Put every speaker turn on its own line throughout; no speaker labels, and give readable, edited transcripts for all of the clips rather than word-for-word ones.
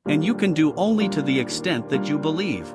and you can do only to the extent that you believe.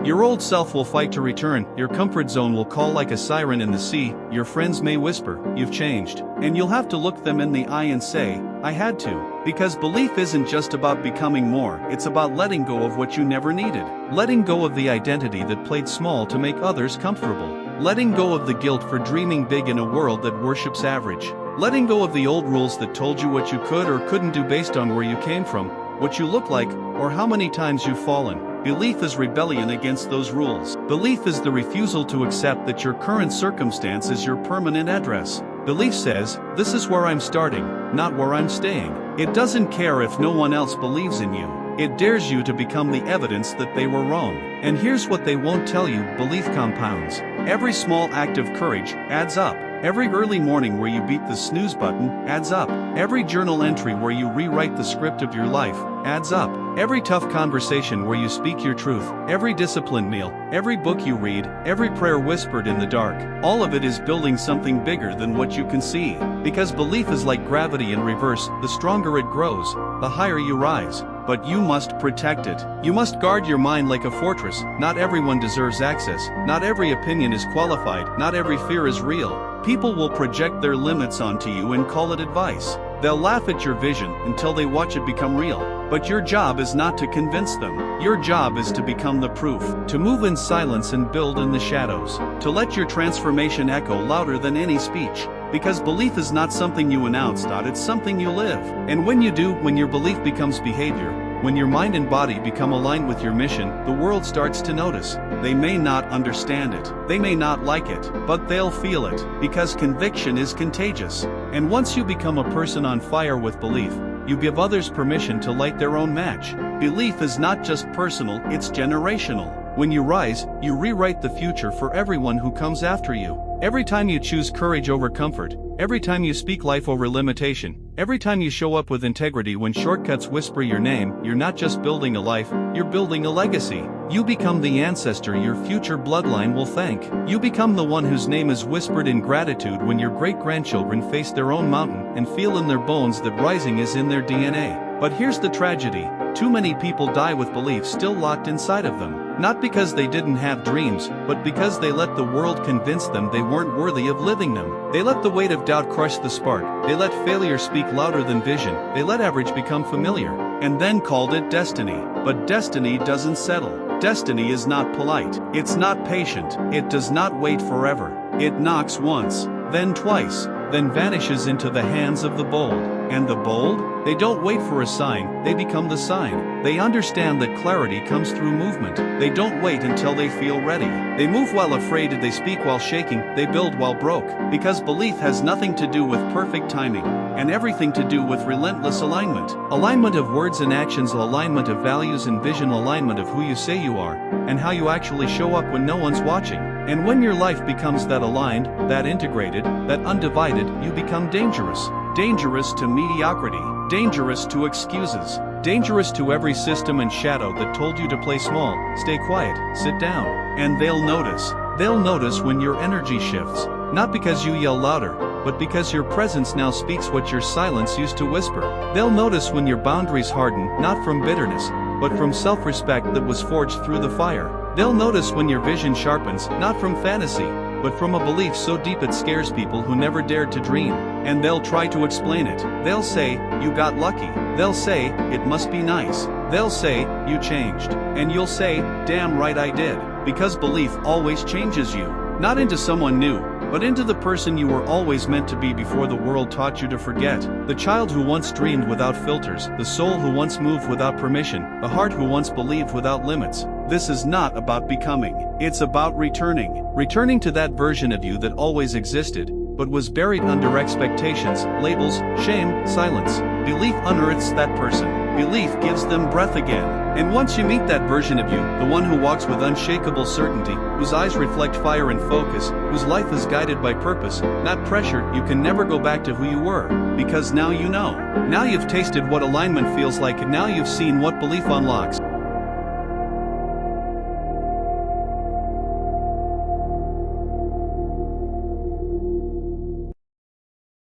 Your old self will fight to return, your comfort zone will call like a siren in the sea, your friends may whisper, "You've changed," and you'll have to look them in the eye and say, "I had to." Because belief isn't just about becoming more, it's about letting go of what you never needed. Letting go of the identity that played small to make others comfortable. Letting go of the guilt for dreaming big in a world that worships average. Letting go of the old rules that told you what you could or couldn't do based on where you came from, what you look like, or how many times you've fallen. Belief is rebellion against those rules. Belief is the refusal to accept that your current circumstance is your permanent address. Belief says, "This is where I'm starting, not where I'm staying." It doesn't care if no one else believes in you. It dares you to become the evidence that they were wrong. And here's what they won't tell you: belief compounds. Every small act of courage adds up. Every early morning where you beat the snooze button adds up. Every journal entry where you rewrite the script of your life adds up. Every tough conversation where you speak your truth, every disciplined meal, every book you read, every prayer whispered in the dark, all of it is building something bigger than what you can see. Because belief is like gravity in reverse: the stronger it grows, the higher you rise. But you must protect it. You must guard your mind like a fortress. Not everyone deserves access. Not every opinion is qualified. Not every fear is real. People will project their limits onto you and call it advice. They'll laugh at your vision until they watch it become real. But your job is not to convince them. Your job is to become the proof. To move in silence and build in the shadows. To let your transformation echo louder than any speech. Because belief is not something you announce, it's something you live. And when you do, when your belief becomes behavior, when your mind and body become aligned with your mission, the world starts to notice. They may not understand it. They may not like it, but they'll feel it. Because conviction is contagious. And once you become a person on fire with belief, you give others permission to light their own match. Belief is not just personal, it's generational. When you rise, you rewrite the future for everyone who comes after you. Every time you choose courage over comfort, every time you speak life over limitation, every time you show up with integrity when shortcuts whisper your name, you're not just building a life, you're building a legacy. You become the ancestor your future bloodline will thank. You become the one whose name is whispered in gratitude when your great-grandchildren face their own mountain and feel in their bones that rising is in their DNA. But here's the tragedy: too many people die with beliefs still locked inside of them. Not because they didn't have dreams, but because they let the world convince them they weren't worthy of living them. They let the weight of doubt crush the spark. They let failure speak louder than vision. They let average become familiar, and then called it destiny. But destiny doesn't settle. Destiny is not polite. It's not patient. It does not wait forever. It knocks once, then twice, then vanishes into the hands of the bold. And the bold? They don't wait for a sign, they become the sign. They understand that clarity comes through movement. They don't wait until they feel ready. They move while afraid, they speak while shaking, they build while broke. Because belief has nothing to do with perfect timing, and everything to do with relentless alignment. Alignment of words and actions, alignment of values and vision, alignment of who you say you are, and how you actually show up when no one's watching. And when your life becomes that aligned, that integrated, that undivided, you become dangerous. Dangerous to mediocrity. Dangerous to excuses. Dangerous to every system and shadow that told you to play small, stay quiet, sit down. And they'll notice. They'll notice when your energy shifts. Not because you yell louder, but because your presence now speaks what your silence used to whisper. They'll notice when your boundaries harden, not from bitterness, but from self-respect that was forged through the fire. They'll notice when your vision sharpens, not from fantasy, but from a belief so deep it scares people who never dared to dream. And they'll try to explain it. They'll say, "You got lucky." They'll say, "It must be nice." They'll say, "You changed." And you'll say, "Damn right I did." Because belief always changes you. Not into someone new, but into the person you were always meant to be before the world taught you to forget. The child who once dreamed without filters, the soul who once moved without permission, the heart who once believed without limits. This is not about becoming. It's about returning. Returning to that version of you that always existed, but was buried under expectations, labels, shame, silence. Belief unearths that person. Belief gives them breath again. And once you meet that version of you, the one who walks with unshakable certainty, whose eyes reflect fire and focus, whose life is guided by purpose, not pressure, you can never go back to who you were. Because now you know. Now you've tasted what alignment feels like, and now you've seen what belief unlocks.